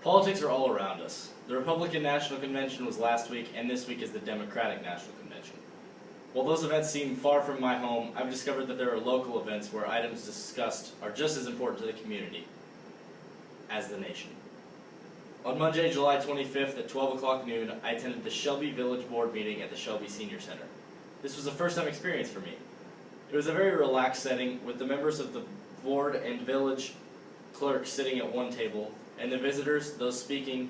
Politics are all around us. The Republican National Convention was last week, and this week is the Democratic National Convention. While those events seem far from my home, I've discovered that there are local events where items discussed are just as important to the community as the nation. On Monday, July 25th at 12 o'clock noon, I attended the Shelby Village Board meeting at the Shelby Senior Center. This was a first-time experience for me. It was a very relaxed setting with the members of the board and village clerk sitting at one table, and the visitors, those speaking,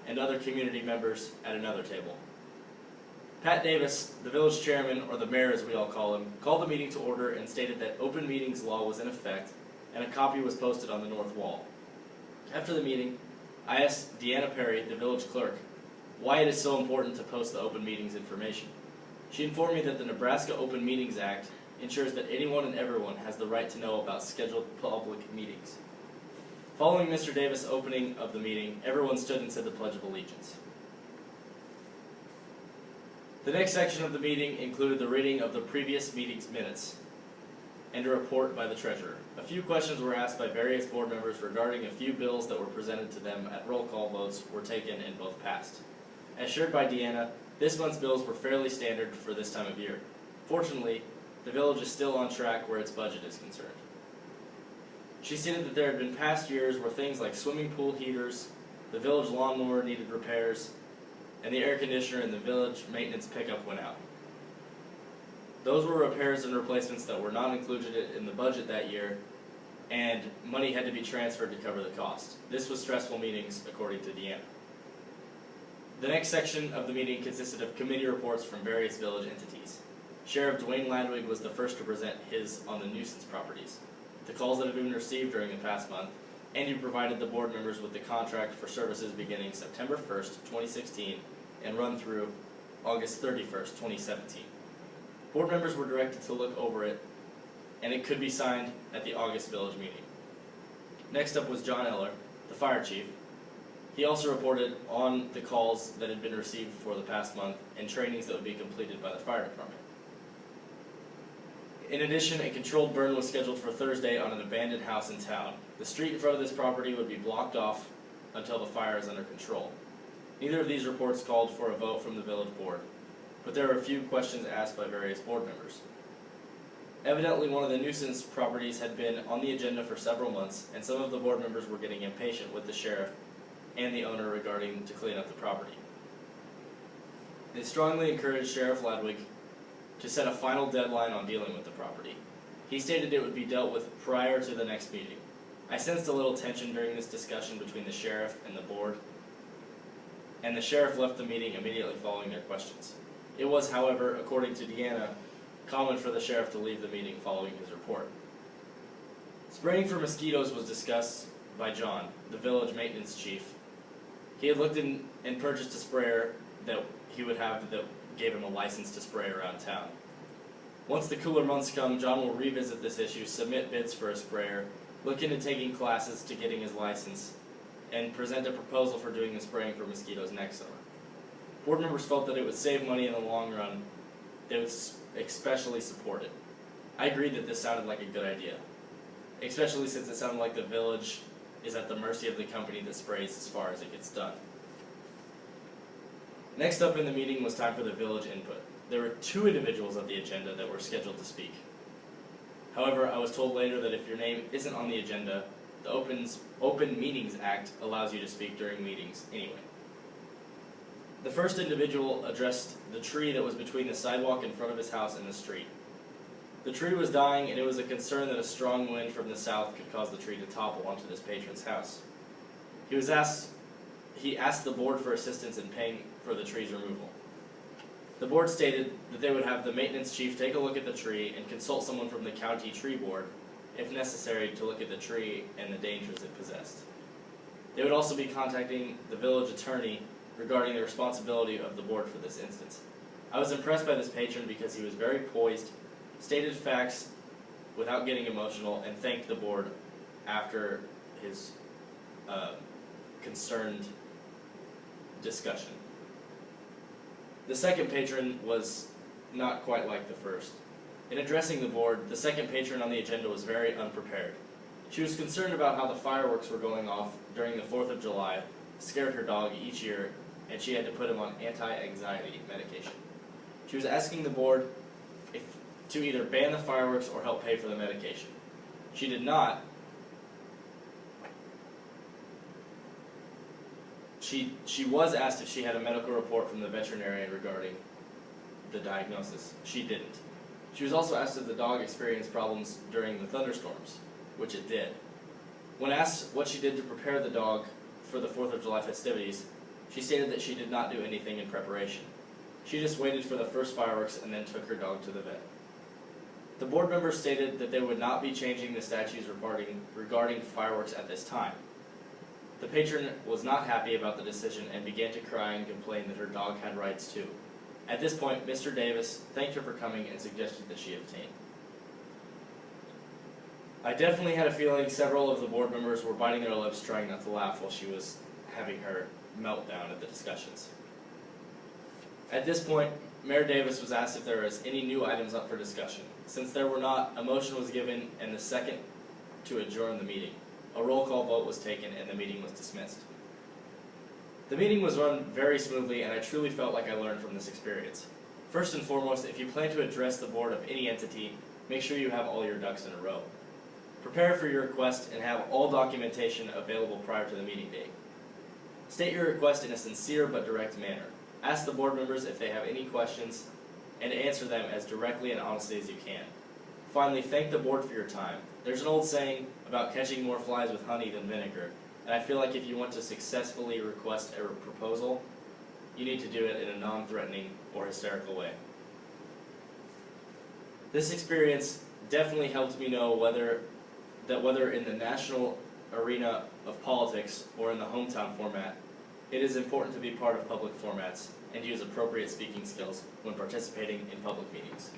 and other community members at another table. Pat Davis, the village chairman, or the mayor as we all call him, called the meeting to order and stated that open meetings law was in effect and a copy was posted on the north wall. After the meeting, I asked Deanna Perry, the village clerk, why it is so important to post the open meetings information. She informed me that the Nebraska Open Meetings Act ensures that anyone and everyone has the right to know about scheduled public meetings. Following Mr. Davis' opening of the meeting, everyone stood and said the Pledge of Allegiance. The next section of the meeting included the reading of the previous meeting's minutes and a report by the treasurer. A few questions were asked by various board members regarding a few bills that were presented to them at roll call votes were taken and both passed. As shared by Deanna, this month's bills were fairly standard for this time of year. Fortunately, the village is still on track where its budget is concerned. She stated that there had been past years where things like swimming pool heaters, the village lawnmower needed repairs, and the air conditioner in the village maintenance pickup went out. Those were repairs and replacements that were not included in the budget that year, and money had to be transferred to cover the cost. This was stressful meetings, according to Deanna. The next section of the meeting consisted of committee reports from various village entities. Sheriff Dwayne Ladwig was the first to present his on the nuisance properties, the calls that had been received during the past month, and he provided the board members with the contract for services beginning September 1st, 2016, and run through August 31st, 2017. Board members were directed to look over it, and it could be signed at the August village meeting. Next up was John Eller, the fire chief. He also reported on the calls that had been received for the past month and trainings that would be completed by the fire department. In addition, a controlled burn was scheduled for Thursday on an abandoned house in town. The street in front of this property would be blocked off until the fire is under control. Neither of these reports called for a vote from the village board, but there were a few questions asked by various board members. Evidently, one of the nuisance properties had been on the agenda for several months, and some of the board members were getting impatient with the sheriff and the owner regarding to clean up the property. They strongly encouraged Sheriff Ladwig to set a final deadline on dealing with the property. He stated it would be dealt with prior to the next meeting. I sensed a little tension during this discussion between the sheriff and the board, and the sheriff left the meeting immediately following their questions. It was, however, according to Deanna, common for the sheriff to leave the meeting following his report. Spraying for mosquitoes was discussed by John, the village maintenance chief. He had looked in and purchased a sprayer that he would have that gave him a license to spray around town. Once the cooler months come, John will revisit this issue, submit bids for a sprayer, look into taking classes to getting his license, and present a proposal for doing the spraying for mosquitoes next summer. Board members felt that it would save money in the long run. They would especially support it. I agreed that this sounded like a good idea, especially since it sounded like the village is at the mercy of the company that sprays as far as it gets done. Next up in the meeting was time for the village input. There were 2 individuals on the agenda that were scheduled to speak. However, I was told later that if your name isn't on the agenda, the Open Meetings Act allows you to speak during meetings anyway. The first individual addressed the tree that was between the sidewalk in front of his house and the street. The tree was dying, and it was a concern that a strong wind from the south could cause the tree to topple onto this patron's house. He asked the board for assistance in paying for the tree's removal. The board stated that they would have the maintenance chief take a look at the tree and consult someone from the county tree board, if necessary, to look at the tree and the dangers it possessed. They would also be contacting the village attorney regarding the responsibility of the board for this instance. I was impressed by this patron because he was very poised, stated facts without getting emotional, and thanked the board after his concerned discussion. The second patron was not quite like the first. In addressing the board, the second patron on the agenda was very unprepared. She was concerned about how the fireworks were going off during the 4th of July, scared her dog each year, and she had to put him on anti-anxiety medication. She was asking the board to either ban the fireworks or help pay for the medication. She did not. She was asked if she had a medical report from the veterinarian regarding the diagnosis. She didn't. She was also asked if the dog experienced problems during the thunderstorms, which it did. When asked what she did to prepare the dog for the 4th of July festivities, she stated that she did not do anything in preparation. She just waited for the first fireworks and then took her dog to the vet. The board members stated that they would not be changing the statutes regarding fireworks at this time. The patron was not happy about the decision and began to cry and complain that her dog had rights too. At this point, Mr. Davis thanked her for coming and suggested that she obtain. I definitely had a feeling several of the board members were biting their lips trying not to laugh while she was having her meltdown at the discussions. At this point, Mayor Davis was asked if there was any new items up for discussion. Since there were not, a motion was given and the second to adjourn the meeting. A roll call vote was taken and the meeting was dismissed. The meeting was run very smoothly and I truly felt like I learned from this experience. First and foremost, if you plan to address the board of any entity, make sure you have all your ducks in a row. Prepare for your request and have all documentation available prior to the meeting date. State your request in a sincere but direct manner. Ask the board members if they have any questions and answer them as directly and honestly as you can. Finally, thank the board for your time. There's an old saying about catching more flies with honey than vinegar, and I feel like if you want to successfully request a proposal, you need to do it in a non-threatening or hysterical way. This experience definitely helped me know whether in the national arena of politics or in the hometown format, it is important to be part of public formats and use appropriate speaking skills when participating in public meetings.